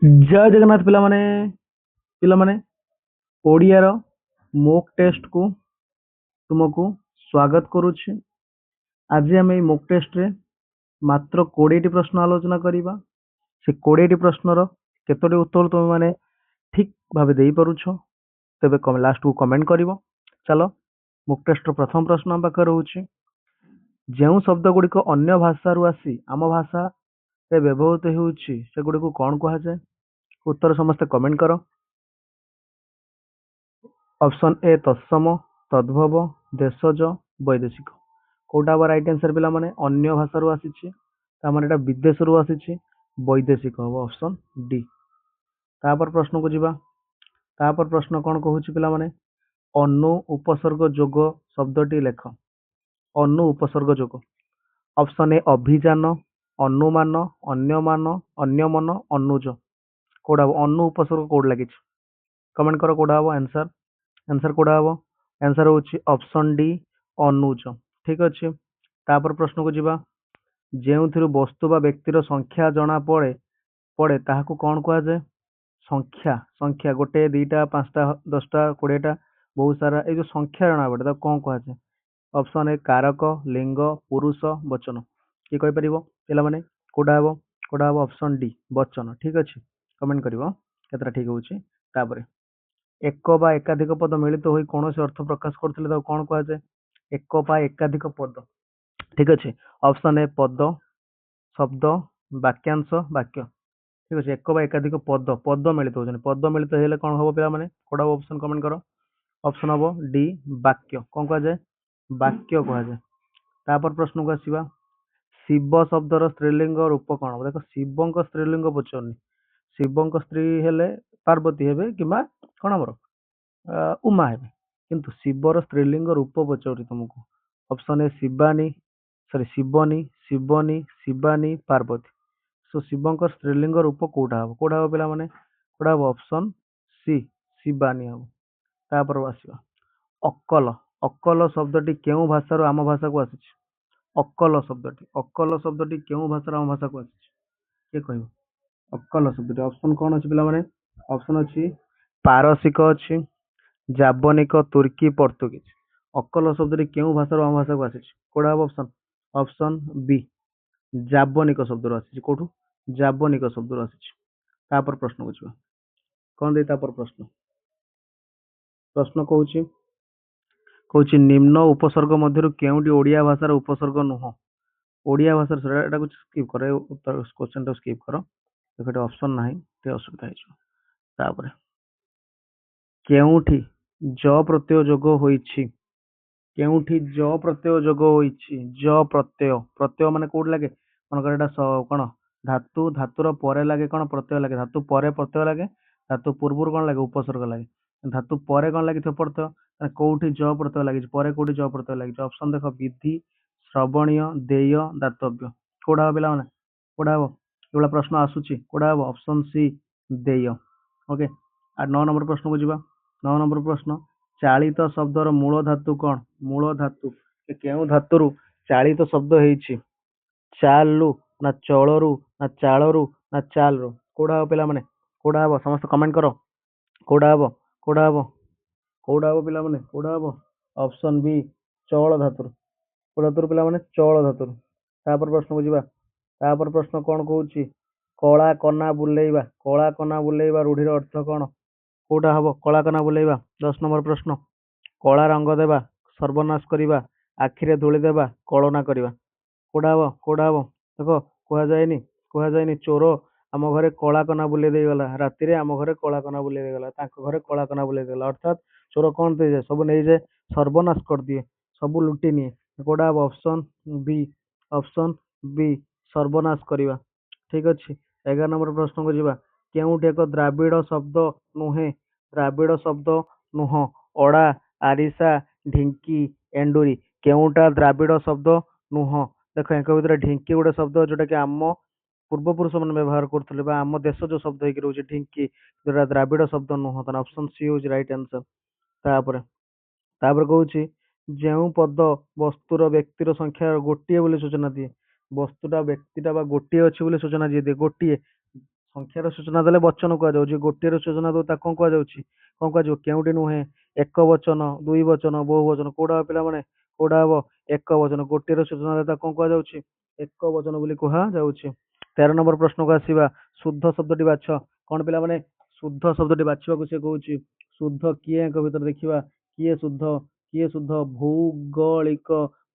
ଜୟ ଜଗନ୍ନାଥ ପିଲାମାନେ ଓଡ଼ିଆର ମୋକ୍ ଟେଷ୍ଟକୁ ତୁମକୁ ସ୍ୱାଗତ କରୁଛି। ଆଜି ଆମେ ଏଇ ମୋକ୍ ଟେଷ୍ଟରେ ମାତ୍ର 20ଟି ପ୍ରଶ୍ନ ଆଲୋଚନା କରିବା। ସେ 20ଟି ପ୍ରଶ୍ନର କେତୋଟି ଉତ୍ତର ତୁମେମାନେ ଠିକ୍ ଭାବେ ଦେଇପାରୁଛ ତେବେ ଲାଷ୍ଟକୁ କମେଣ୍ଟ କରିବ। ଚାଲ ମୋକ୍ ଟେଷ୍ଟର ପ୍ରଥମ ପ୍ରଶ୍ନ ଆମ ପାଖରେ ରହୁଛି, ଯେଉଁ ଶବ୍ଦଗୁଡ଼ିକ ଅନ୍ୟ ଭାଷାରୁ ଆସି ଆମ ଭାଷାରେ ବ୍ୟବହୃତ ହେଉଛି ସେଗୁଡ଼ିକୁ କ'ଣ କୁହାଯାଏ? ଉତ୍ତର ସମସ୍ତେ କମେଣ୍ଟ କର। ଅପସନ୍ ଏ ତତ୍ସମ, ତଦ୍ଭବ, ଦେଶଜ, ବୈଦେଶିକ। କୋଉଟା ହବ ରାଇଟ୍ ଆନ୍ସର ପିଲାମାନେ? ଅନ୍ୟ ଭାଷାରୁ ଆସିଛି, ତାମାନେ ଏଟା ବିଦେଶରୁ ଆସିଛି, ବୈଦେଶିକ ହବ ଅପସନ୍ ଡି। ତାପରେ ପ୍ରଶ୍ନକୁ ଯିବା। ତାପରେ ପ୍ରଶ୍ନ କ'ଣ କହୁଛି ପିଲାମାନେ? ଅନୁ ଉପସର୍ଗ ଯୋଗ ଶବ୍ଦଟି ଲେଖ। ଅନୁ ଉପସର୍ଗ ଯୋଗ। ଅପସନ୍ ଏ ଅଭିଯାନ, ଅନୁମାନ, ଅନ୍ୟମାନ, ଅନ୍ୟମନ, ଅନୁଜ। କୋଉଟା ହବ? ଅନୁ ଉପସର୍ଗ କୋଉଠି ଲାଗିଛି? କମେଣ୍ଟ କର କୋଉଟା ହବ ଆନ୍ସର। आंसर कोड़ा हबो? आंसर होची ऑप्शन डी अनुज। ठीक अच्छे। तापर प्रश्न को जीवा। जेउथिरु वस्तु बा व्यक्तिर संख्या जणा पड़े पड़े ताहाकु कोन कुआ जाय? संख्या। संख्या गोटे दुईटा पांचटा 10टा 20टा बहुत सारा ए जो संख्या जणा पड़े ताको कोन कुआ जाय? ऑप्शन ए कारक, लिंग, पुरुष, वचन। की कहि परिबो पिला माने? कोडा हबो? कोडा हबो ऑप्शन डी वचन। ठीक अच्छे। कमेंट करिवो केतरा ठीक होउची। तापरे एक बा एकाधिक पद मिलित होई कौनसी अर्थ प्रकाश करथिले ताको कोन कुआ जाय? एक बा एकाधिक पद। ठीक अच्छे। ऑप्शन ए पद, शब्द, वाक्यांश, वाक्य। ठीक अच्छे। एक बा एकाधिक पद पद मिलित होउछन। पद मिलित हेले कोन हबो पिला माने? कोडा ऑप्शन कमेंट करो। ऑप्शन हबो डी वाक्य। कोन कुआ जाय? वाक्य कुआ जाय। तापर प्रश्न को आसीबा। शिव शब्दर स्त्रीलिंग रूप कोन? देखो शिवंक स्त्रीलिंग पचरनी। शिवंक स्त्री हेले पार्वती हेबे किबा कोन हमर उमा हेबे, किंतु शिवर स्त्रीलिंग रूप पचारि तुमको। Option A Shivani, sorry Shivni, Shivni, Shivani, Parvati. So शिवंक स्त्रीलिंग रूप कोटा हबो? कोटा हबो पिला माने? कोटा हबो ऑप्शन सी शिवानी हबो। तापर आसीबा अक्कल। अक्कल शब्दटी केउ भाषार आम भाषा को आसीछि? अक्कल शब्दटी केउ भाषार आम भाषा को आसीछि? के कहबो? अक्कल शब्दटी ऑप्शन कोन अछि पिला माने? ऑप्शन अछि पारसिक अछि, जाबनिक, तुर्की, पर्तुगीज। अक्कल शब्दटी केउ भाषार आम भाषा को आसीछि? कोडा हबो ऑप्शन? ऑप्शन बी जाबनिक शब्दर आसीछि। कोठु? जाबनिक शब्दर आसीछि। तापर प्रश्न को छिबा। कोन दे तापर प्रश्न? प्रश्न कहूछि कहूछि निम्न उपसर्ग मध्यरु केउटी ओडिया भाषार उपसर्ग नुह? ओडिया भाषार एटा को स्किप करे, उत्तर क्वेश्चन तो स्किप करो। देखो ऑप्शन नाही ते असुविधा हिजो। तापर केउठी ज प्रत्यय जोग होईछि? केउठी ज प्रत्यय जोग होईछि? ज प्रत्यय। प्रत्यय माने कोड लागे? मनकर एटा कोन? धातु। धातुर परे लागे कोन? प्रत्यय लागे। धातु परे प्रत्यय लागे। धातु पूर्वरु कोन लागे? उपसर्ग लागे। धातु परे कोन लागिथि? प्रत्यय। कोउठी ज प्रत्यय लागिछि? परे कोउठी ज प्रत्यय लागिछि? ऑप्शन देखो विधि, श्रवणीय, देय, दातव्य। कोडा हो पिला माने? कोडा हो? एवला प्रश्न आसुछि। कोडा हो? ऑप्शन सी देय। ओके। आ 9 नंबर प्रश्न को जिबा। 9 नंबर प्रश्न चालित शब्दर मूल धातु कौन? मूल धातु केउ धातुरु चालित शब्द हेछि? चालु ना चलरु ना चालरु ना चालरु? कोडा हो पिला माने? कोडा हो? समस्त कमेंट करो। कोडा हो? कोडा हो? कोडा हो पिला माने? कोडा हो? ऑप्शन बी चल धातुरु। कोडा धातुरु पिला माने? चल धातुरु। तापर प्रश्न को जिबा। तापर प्रश्न कोन कहूछि? कला कना बुलेइबा। कला कना बुलेइबा रूढ़ीर अर्थ कोन? कोटा हबो? कला कना बुलेइबा। 10 नंबर प्रश्न कला रंग देबा, सर्वनाश करिबा, आखिरे धूଳି देबा, कळना करिबा। कोडा हबो? कोडा हबो? देखो कुहा जायनी चोर आम घरे कला कना बुले देई गला, राति रे आम घरे कला कना बुले देई गला, तांको घरे कला कना बुले देई गला। अर्थात चोर कोन दे जाय? सब नै जाय, सर्वनाश कर दिए, सब लुटी निए। कोडा हबो? Option B. ऑप्शन बी सर्वनाश करिबा। ठीक अछि। 11 नंबर प्रश्न को जिबा। केउठी एक द्राविड़ शब्द नुहे? द्राविड़ शब्द नुह। अड़ा, आरिसा, ढिंकी, एंडुरी। केउटा द्राविड़ शब्द नुह? देखो एक भितर ढिंकी गोटे शब्द जोटा कि आम पूर्वपुरुष मैंने व्यवहार करते आम देश जो शब्द होगी रोचे ढिंकी, जोटा द्राविड़ शब्द नुह। तार ऑप्शन सी होज राइट आंसर। तापर तापर कहूछि जेउ पद वस्तुर व्यक्तिर संख्या गोटिए बोली सूचना दिए? वस्तुटा व्यक्तिटा बा गोटिए अछि बोली सूचना दिए गोटिए। ସଂଖ୍ୟାର ସୂଚନା ଦେଲେ ବଚନ କୁହାଯାଉଛି। ଗୋଟିଏର ସୂଚନା ଦଉ ତାକୁ କଣ କୁହାଯାଉଛି? କଣ କୁହାଯିବ? କେଉଁଠି ନୁହେଁ, ଏକ ବଚନ, ଦୁଇ ବଚନ, ବହୁ ବଚନ, କୋଉଟା ହବ ପିଲାମାନେ? କୋଉଟା ହବ? ଏକ ବଚନ। ଗୋଟିଏର ସୂଚନା ଦେଲେ ତାକୁ କଣ କୁହାଯାଉଛି? ଏକ ବଚନ ବୋଲି କୁହାଯାଉଛି। 13 ନମ୍ବର ପ୍ରଶ୍ନକୁ ଆସିବା। ଶୁଦ୍ଧ ଶବ୍ଦଟି ବାଛ। କଣ ପିଲାମାନେ? ଶୁଦ୍ଧ ଶବ୍ଦଟି ବାଛିବାକୁ ସେ କହୁଛି। ଶୁଦ୍ଧ କିଏଙ୍କ ଭିତରେ ଦେଖିବା। କିଏ ଶୁଦ୍ଧ? କିଏ ଶୁଦ୍ଧ? ଭୌଗୋଳିକ,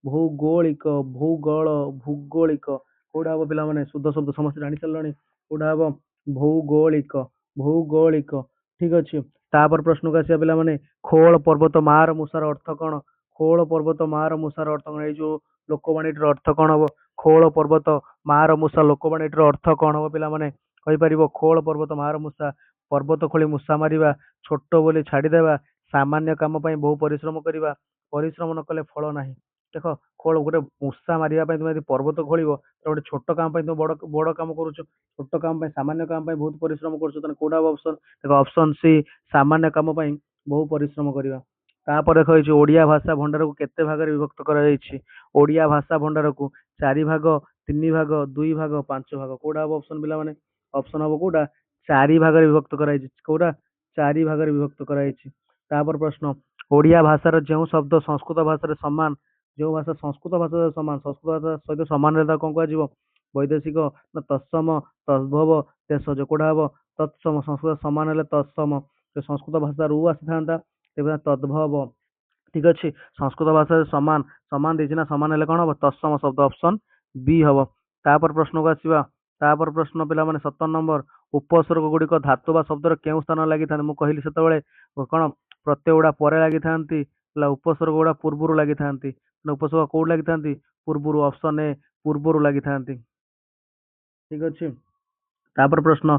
ଭୌଗୋଳିକ, ଭୂଗୋଳ, ଭୂଗୋଳିକ। କୋଉଟା ହବ ପିଲାମାନେ? ଶୁଦ୍ଧ ଶବ୍ଦ ସମସ୍ତେ ଜାଣି ସାରିଲଣି। କୋଉଟା ହବ? ଭୌଗୋଳିକ, ଭୌଗୋଳିକ। ଠିକ ଅଛି। ତାପରେ ପ୍ରଶ୍ନକୁ ଆସିବା ପିଲାମାନେ। ଖୋଳ ପର୍ବତ ମାର ମୂଷାର ଅର୍ଥ କଣ? ଖୋଳ ପର୍ବତ ମାର ମୂଷାର ଅର୍ଥ କଣ? ଏଇ ଯୋଉ ଲୋକବାଣୀଟିର ଅର୍ଥ କଣ ହବ? ଖୋଳ ପର୍ବତ ମାର ମୂଷା ଲୋକବାଣୀଟିର ଅର୍ଥ କଣ ହବ ପିଲାମାନେ? କହିପାରିବ? ଖୋଳ ପର୍ବତ ମାର ମୂଷା, ପର୍ବତ ଖୋଳି ମୂଷା ମାରିବା, ଛୋଟ ବୋଲି ଛାଡିଦେବା, ସାମାନ୍ୟ କାମ ପାଇଁ ବହୁ ପରିଶ୍ରମ କରିବା, ପରିଶ୍ରମ ନ କଲେ ଫଳ ନାହିଁ। ଦେଖ, ଖୋଳ ଗୋଟେ ମୂଷା ମାରିବା ପାଇଁ ତୁମେ ଯଦି ପର୍ବତ ଖୋଳିବ, ତ ଗୋଟେ ଛୋଟ କାମ ପାଇଁ ତୁମେ ବଡ ବଡ କାମ କରୁଛ। ଛୋଟ କାମ ପାଇଁ, ସାମାନ୍ୟ କାମ ପାଇଁ ବହୁତ ପରିଶ୍ରମ କରୁଛ। ତାହେଲେ କୋଉଟା ହବ ଅପସନ? ଦେଖ ଅପସନ ସି, ସାମାନ୍ୟ କାମ ପାଇଁ ବହୁ ପରିଶ୍ରମ କରିବା। ତାପରେ ଦେଖ, ହେଇଛି ଓଡିଆ ଭାଷା ଭଣ୍ଡାରକୁ କେତେ ଭାଗରେ ବିଭକ୍ତ କରାଯାଇଛି? ଓଡିଆ ଭାଷା ଭଣ୍ଡାରକୁ 4 ଭାଗ, 3 ଭାଗ, 2 ଭାଗ, 5 ଭାଗ। କୋଉଟା ହବ ଅପସନ ପିଲାମାନେ? ଅପସନ ହବ କୋଉଟା? 4 ଭାଗରେ ବିଭକ୍ତ କରାଯାଇଛି। କୋଉଟା? 4 ଭାଗରେ ବିଭକ୍ତ କରାଯାଇଛି। ତାପରେ ପ୍ରଶ୍ନ, ଓଡିଆ ଭାଷାର ଯେଉଁ ଶବ୍ଦ ସଂସ୍କୃତ ଭାଷାରେ ସମାନ, ଯେଉଁ ଭାଷା ସଂସ୍କୃତ ଭାଷା ସହିତ ସମାନ, ସଂସ୍କୃତ ଭାଷା ସହିତ ସମାନରେ ତାକୁ କଣ କୁହାଯିବ? ବୈଦେଶିକ ନା ତତ୍ସମ, ତଦ୍ଭବ, ଦେଶଜ। କୋଉଟା ହବ? ତତ୍ସମ। ସଂସ୍କୃତ ସମାନ ହେଲେ ତତ୍ସମ। ସଂସ୍କୃତ ଭାଷା ରୁ ଆସିଥାନ୍ତା, ତେବେ ତଦ୍ଭବ। ଠିକ ଅଛି। ସଂସ୍କୃତ ଭାଷାରେ ସମାନ, ସମାନ ଦେଇଛି ନା, ସମାନ ହେଲେ କଣ ହବ? ତତ୍ସମ ଶବ୍ଦ। ଅପସନ ବି ହବ। ତାପରେ ପ୍ରଶ୍ନକୁ ଆସିବା। ତାପରେ ପ୍ରଶ୍ନ ପିଲାମାନେ 17 ନମ୍ବର। ଉପସର୍ଗ ଗୁଡିକ ଧାତୁ ବା ଶବ୍ଦର କେଉଁ ସ୍ଥାନ ଲାଗିଥାନ୍ତି? ମୁଁ କହିଲି ସେତେବେଳେ କଣ, ପ୍ରତ୍ୟୟ ଗୁଡା ପରେ ଲାଗିଥାନ୍ତି, ହେଲା ଉପସର୍ଗ ଗୁଡା ପୂର୍ବରୁ ଲାଗିଥାନ୍ତି। ଉପସର୍ଗ କୋଉଠି ଲାଗିଥାନ୍ତି? ପୂର୍ବରୁ। ଅପସନ ଏ, ପୂର୍ବରୁ ଲାଗିଥାନ୍ତି। ଠିକ ଅଛି। ତାପରେ ପ୍ରଶ୍ନ,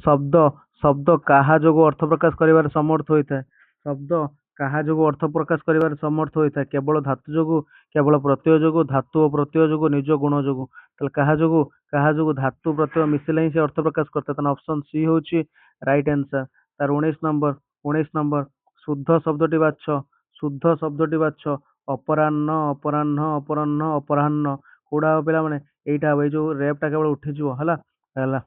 ଶବ୍ଦ, ଶବ୍ଦ କାହା ଯୋଗୁଁ ଅର୍ଥ ପ୍ରକାଶ କରିବାରେ ସମର୍ଥ ହୋଇଥାଏ? ଶବ୍ଦ କାହା ଯୋଗୁଁ ଅର୍ଥ ପ୍ରକାଶ କରିବାରେ ସମର୍ଥ ହୋଇଥାଏ? କେବଳ ଧାତୁ ଯୋଗୁଁ, କେବଳ ପ୍ରତ୍ୟୟ ଯୋଗୁଁ, ଧାତୁ ଓ ପ୍ରତ୍ୟୟ ଯୋଗୁଁ, ନିଜ ଗୁଣ ଯୋଗୁଁ? ତାହେଲେ କାହା ଯୋଗୁଁ? କାହା ଯୋଗୁଁ? ଧାତୁ ପ୍ରତ୍ୟୟ ମିଶିଲେ ହିଁ ସେ ଅର୍ଥ ପ୍ରକାଶ କରିଥାଏ। ତାହେଲେ ଅପସନ ସି ହଉଛି ରାଇଟ ଆନ୍ସର। ତାର 19 ନମ୍ବର, 19 ନମ୍ବର। ଶୁଦ୍ଧ ଶବ୍ଦଟି ବାଛ। ଶୁଦ୍ଧ ଶବ୍ଦଟି ବାଛ। ଅପରାହ୍ନ, ଅପରାହ୍ନ, ଅପରାହ୍ନ, ଅପରାହ୍ନ। କୋଉଟା ହବ ପିଲାମାନେ? ଏଇଟା ହବ। ଏଇ ଯୋଉ ରେପ୍ ଟା କେବଳ ଉଠିଯିବ, ହେଲା ହେଲା।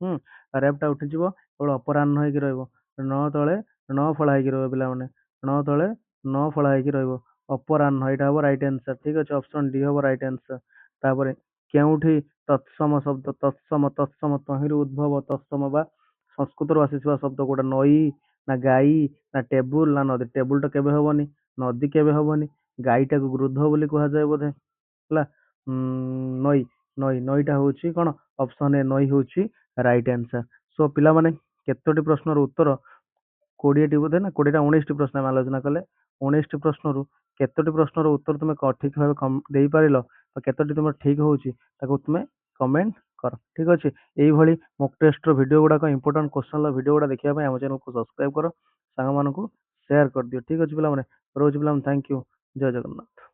ହୁଁ। ରେପ୍ ଟା ଉଠିଯିବ, କେବଳ ଅପରାହ୍ନ ହେଇକି ରହିବ। ନ ତଳେ ନ ଫଳା ହେଇକି ରହିବ ପିଲାମାନେ। ନ ତଳେ ନ ଫଳା ହେଇକି ରହିବ। ଅପରାହ୍ନ, ଏଇଟା ହବ ରାଇଟ ଆନ୍ସର। ଠିକ ଅଛି। ଅପସନ ଡି ହବ ରାଇଟ ଆନ୍ସର। ତାପରେ କେଉଁଠି ତତ୍ସମ ଶବ୍ଦ, ତତ୍ସମ, ତତ୍ସମ ତହିଁରୁ ଉଦ୍ଭବ, ତତ୍ସମ ବା ସଂସ୍କୃତରୁ ଆସିଥିବା ଶବ୍ଦ କୋଉଟା? ନଈ ନା ଗାଈ ନା ଟେବୁଲ ନା ନଦୀ? ଟେବୁଲ ଟା କେବେ ହବନି, ନଦୀ କେବେ ହବନି। ଗାଈଟାକୁ ଗୃଧ ବୋଲି କୁହାଯାଏ ବୋଧେ, ହେଲା। ନଈ, ନଈ, ନଈଟା ହଉଛି କଣ? ଅପସନ ଏ, ନଈ ହଉଛି ରାଇଟ ଆନ୍ସର। ସୋ ପିଲାମାନେ, କେତୋଟି ପ୍ରଶ୍ନର ଉତ୍ତର? 20ଟି ବୋଧେ ନା 20ଟା, 19ଟି ପ୍ରଶ୍ନ ଆମେ ଆଲୋଚନା କଲେ। 19ଟି ପ୍ରଶ୍ନରୁ କେତୋଟି ପ୍ରଶ୍ନର ଉତ୍ତର ତୁମେ ଠିକ ଭାବେ ଦେଇପାରିଲ, ବା କେତୋଟି ତୁମର ଠିକ ହଉଛି, ତାକୁ ତୁମେ କମେଣ୍ଟ କର। ଠିକ ଅଛି। ଏଇଭଳି ମକ୍ ଟେଷ୍ଟର ଭିଡ଼ିଓ ଗୁଡାକ, ଇମ୍ପୋର୍ଟାଣ୍ଟ କ୍ୱେଶ୍ଚନର ଭିଡ଼ିଓ ଗୁଡା ଦେଖିବା ପାଇଁ ଆମ ଚ୍ୟାନେଲକୁ ସବସ୍କ୍ରାଇବ କର, ସାଙ୍ଗମାନଙ୍କୁ ସେୟାର କରିଦିଅ। ଠିକ ଅଛି ପିଲାମାନେ, ରହୁଛି ପିଲାମାନେ, ଥ୍ୟାଙ୍କ ୟୁ। ଜୟ ଜଗନ୍ନାଥ।